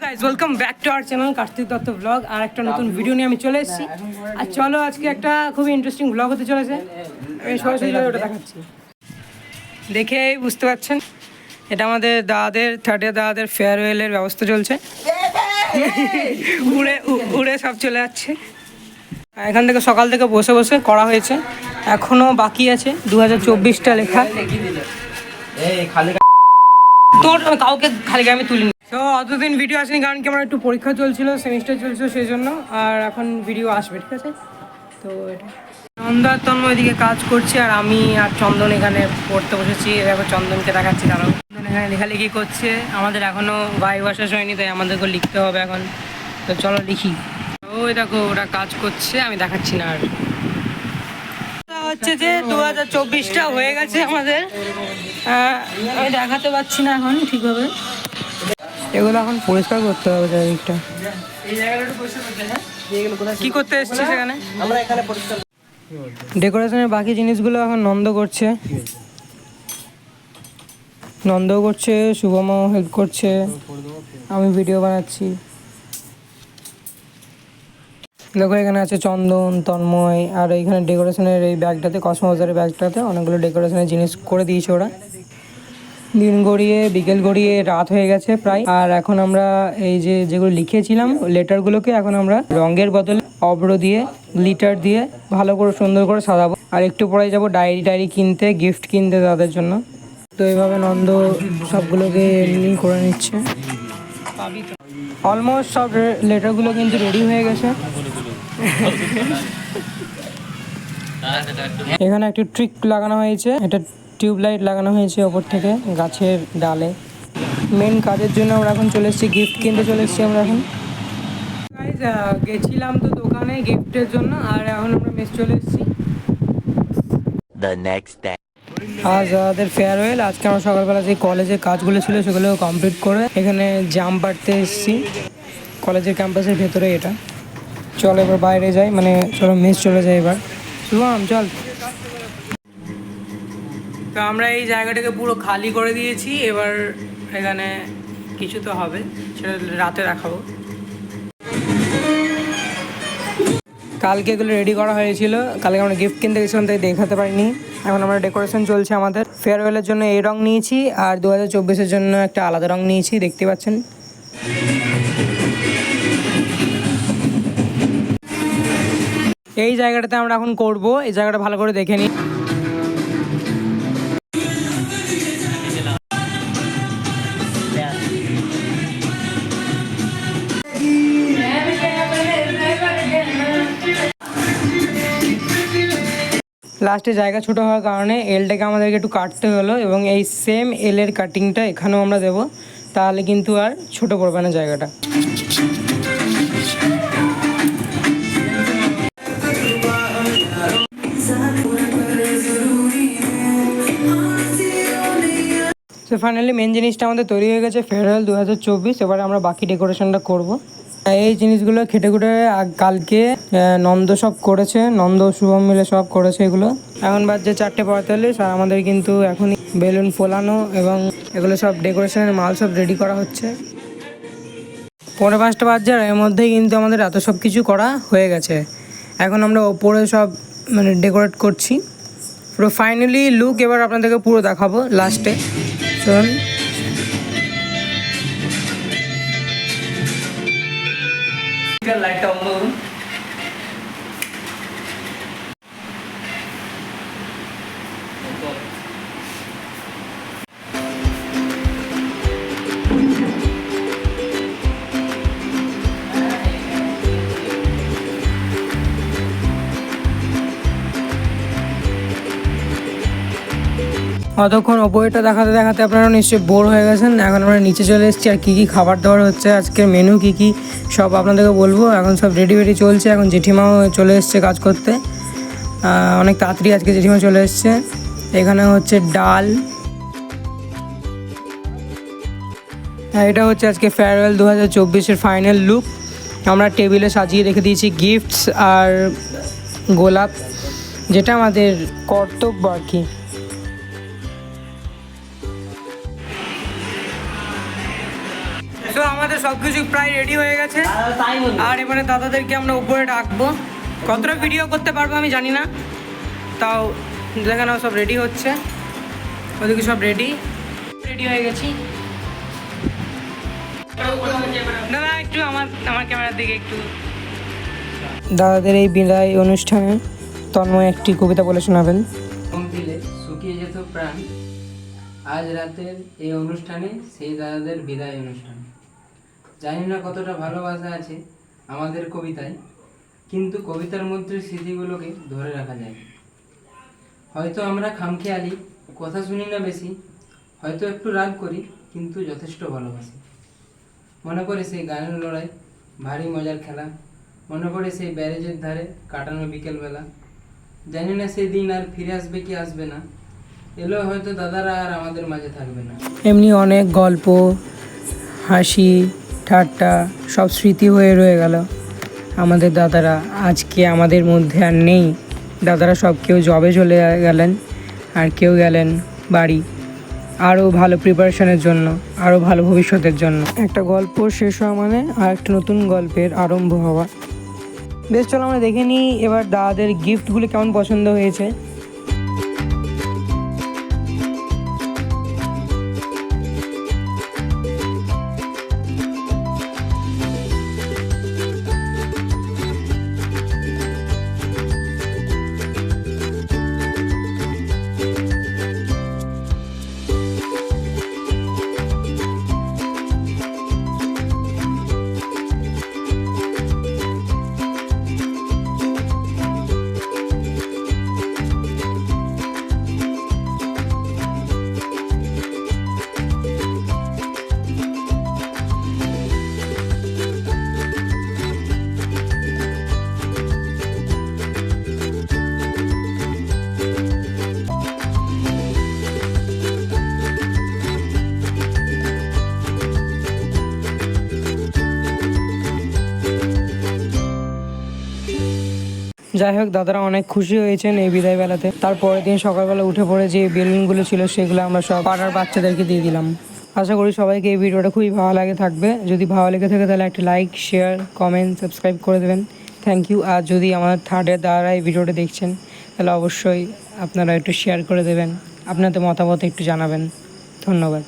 Guys welcome back to our channel Kartik Dutta vlog. আর একটা নতুন ভিডিও নিয়ে আমি চলে এসেছি। আর চলো আজকে একটা খুবই ইন্টারেস্টিং ব্লগ হতে চলেছে। আমি সরাসরি ওটা দেখাচ্ছি, দেখেই বুঝতে পারছেন এটা আমাদের দাদাদের থার্ড ইয়ার দাদাদের ফেয়ারওয়েলের ব্যবস্থা চলছে। উড়ে উড়ে সব চলে যাচ্ছে। এখান থেকে সকাল থেকে বসে বসে করা হয়েছে, এখনো বাকি আছে 2024টা লেখা। তোর কাউকে খালি আমি তুলিনি, তো অতদিন ভিডিও আসেনি কারণ কি আমার একটু পরীক্ষা চলছিল, সেমিস্টার চলছিল সেই জন্য। আর এখন ভিডিও আসবে, ঠিক আছে। তো এটা নন্দা তন্ময় এদিকে কাজ করছে আর আমি আর চন্দন এখানে পড়তে বসেছি। এবার চন্দনকে দেখাচ্ছি, কারণ চন্দন এখানে লেখালেখি করছে। আমাদের এখনও ভাইবা শেষ হয়নি, তাই আমাদেরকে লিখতে হবে এখন। তো চলো লিখি। ওই দেখো ওরা কাজ করছে, আমি দেখাচ্ছি না। আর হচ্ছে যে 2024টা হয়ে গেছে আমাদের, আমি দেখাতে পারছি না এখন ঠিকভাবে। এগুলো এখন পরিষ্কার করতে হবে চারিদিকটা। কি করতে এসেছি সেখানে ডেকোরেশনের বাকি জিনিসগুলো এখন নন্দ করছে, নন্দও করছে, শুভমও হেল্প করছে, আমি ভিডিও বানাচ্ছি। দেখো এখানে আছে চন্দন, তন্ময়, আর এইখানে ডেকোরেশনের এই ব্যাগটাতে, কসমোবাজারের ব্যাগটাতে অনেকগুলো ডেকোরেশনের জিনিস করে দিয়েছে ওরা। দিন গড়িয়ে বিকেল গড়িয়ে রাত হয়ে গেছে প্রায়। আর এখন আমরা এই যেগুলো লিখেছিলাম লেটারগুলোকে এখন আমরা রঙের বদলে অব্র দিয়ে, গ্লিটার দিয়ে ভালো করে সুন্দর করে সাজাবো। আর একটু পরে যাবো ডায়েরি কিনতে, গিফট কিনতে তাদের জন্য। তো এইভাবে নন্দ সবগুলোকে এমনি করে নিচ্ছে। অলমোস্ট সব লেটারগুলো কিন্তু রেডি হয়ে গেছে। এখানে একটি ট্রিক লাগানো হয়েছে, এটা টিউবলাইট লাগানো হয়েছে ওপর থেকে গাছের ডালে। মেন কাজের জন্য আমরা এখন চলে এসেছি, গিফট কিনতে চলে এসেছি আমরা এখন। গেছিলাম তো দোকানে গিফটের জন্য, আর এখন আমরা মেস চলে এসেছি। আজ আমাদের ফেয়ারওয়েল। আজকে আমরা সকালবেলা যে কলেজের কাজগুলো ছিল সেগুলো কমপ্লিট করে এখানে জাম পাড়তে এসেছি কলেজের ক্যাম্পাসের ভেতরে। এটা চল এবার বাইরে যাই, মানে চলো মেস চলে যাই এবার। শুভম চল। তো আমরা এই জায়গাটাকে পুরো খালি করে দিয়েছি, এবার এখানে কিছু তো হবে, সেটা রাতে দেখাবো। কালকে এগুলো রেডি করা হয়েছিল, কালকে আমরা গিফট কিনতে গেছিলাম তাই দেখাতে পারিনি। এখন আমরা ডেকোরেশন চলছে আমাদের। ফেয়ারওয়েলের জন্য এই রং নিয়েছি, আর 2024-এর জন্য একটা আলাদা রং নিয়েছি, দেখতে পাচ্ছেন। এই জায়গাটাতে আমরা এখন করব, এই জায়গাটা ভালো করে দেখে নিই। লাস্টে জায়গা ছোটো হওয়ার কারণে এলটাকে আমাদেরকে একটু কাটতে হলো, এবং এই সেম এলের কাটিংটা এখানেও আমরা দেবো, তাহলে কিন্তু আর ছোটো পড়বে না জায়গাটা। তো ফাইনালি মেন জিনিসটা আমাদের তৈরি হয়ে গেছে, ফেয়ারওয়েল 2024। এবারে আমরা বাকি ডেকোরেশনটা করব। এই জিনিসগুলো খেটে খুঁটে কালকে নন্দ সব করেছে, নন্দ শুভম মিলে সব করেছে এগুলো। এখন বাজছে 4:45, আর আমাদের কিন্তু এখনই বেলুন ফোলানো এবং এগুলো সব ডেকোরেশনের মাল সব রেডি করা হচ্ছে। 4:45 বাজছে, আর এর মধ্যেই কিন্তু আমাদের এত সব কিছু করা হয়ে গেছে। এখন আমরা ওপরে সব মানে ডেকোরেট করছি পুরো ফাইনালি লুক। এবার আপনাদেরকে পুরো দেখাবো লাস্টে, চলুন। লাইটটা অন করুন। অতক্ষণ ওপরেটা দেখাতে দেখাতে আপনারা নিশ্চয়ই বোর হয়ে গেছেন। এখন আমরা নিচে চলে এসেছি, আর কী কী খাবার দাবার হচ্ছে, আজকের মেনু কী কী সব আপনাদেরকে বলবো। এখন সব রেডি চলছে। এখন জেঠিমাও চলে এসছে কাজ করতে, অনেক তাড়াতাড়ি আজকে জেঠিমা চলে এসছে। এখানে হচ্ছে ডাল, এটা হচ্ছে আজকে ফেয়ারওয়েল 2024-এর ফাইনাল লুক। আমরা টেবিলে সাজিয়ে রেখে দিয়েছি গিফটস আর গোলাপ, যেটা আমাদের কর্তব্য আর কি। তো আমাদের সব কিছু প্রায় রেডি হয়ে গেছে, আর এবারে দাদাদেরকে আমরা উপরে ডাকবো। কতটা ভিডিও করতে পারবো আমি জানি না, তাও দেখে নাও সব রেডি হচ্ছে, ওদিকে সব রেডি হয়ে গেছি। দাদা একটু আমার ক্যামেরার দিকে একটু। দাদাদের এই বিদায় অনুষ্ঠানে তন্ময় একটি কবিতা বলে শোনাবেন। দিলে শুকিয়ে যেত প্রাণ, আজ রাতের এই অনুষ্ঠানে সেই দাদাদের বিদায় অনুষ্ঠান। জানি না কতটা ভালোবাসা আছে আমাদের কবিতায়, কিন্তু কবিতার মধ্যে স্মৃতিগুলোকে ধরে রাখা যায়। হয়তো আমরা খামখেয়ালি, কথা শুনি না বেশি, হয়তো একটু রাগ করি, কিন্তু যথেষ্ট ভালোবাসি। মনে পড়ে সেই গানের লড়াই, ভারী মজার খেলা, মনে পড়ে সেই ব্যারেজের ধারে কাটানো বিকেলবেলা। জানি না সেই দিন আর ফিরে আসবে কি আসবে না, এলো হয়তো দাদারা আর আমাদের মাঝে থাকবে না। এমনি অনেক গল্প, হাসি ঠাট্টা সব স্মৃতি হয়ে রয়ে গেল। আমাদের দাদারা আজকে আমাদের মধ্যে আর নেই। দাদারা সব কেউ জবে চলে গেলেন, আর কেউ গেলেন বাড়ি আরও ভালো প্রিপারেশনের জন্য, আরও ভালো ভবিষ্যতের জন্য। একটা গল্প শেষ হওয়া মানে আর একটা নতুন গল্পের আরম্ভ হওয়া। বেশ, চলো আমরা দেখে নিই এবার দাদাদের গিফটগুলো কেমন পছন্দ হয়েছে। যাই হোক, দাদারা অনেক খুশি হয়েছেন এই বিদায় বেলাতে। তারপরের দিন সকালবেলা উঠে পড়ে যে বেলুনগুলো ছিল সেগুলো আমরা সব পাড়ার বাচ্চাদেরকে দিয়ে দিলাম। আশা করি সবাইকে এই ভিডিওটা খুবই ভালো লাগে থাকবে। যদি ভালো লেগে থাকে তাহলে একটা লাইক, শেয়ার, কমেন্ট, সাবস্ক্রাইব করে দেবেন। Thank you. আর যদি আমার থার্ডের দ্বারা এই ভিডিওটা দেখছেন তাহলে অবশ্যই আপনারা একটু শেয়ার করে দেবেন, আপনাদের মতামত একটু জানাবেন। ধন্যবাদ।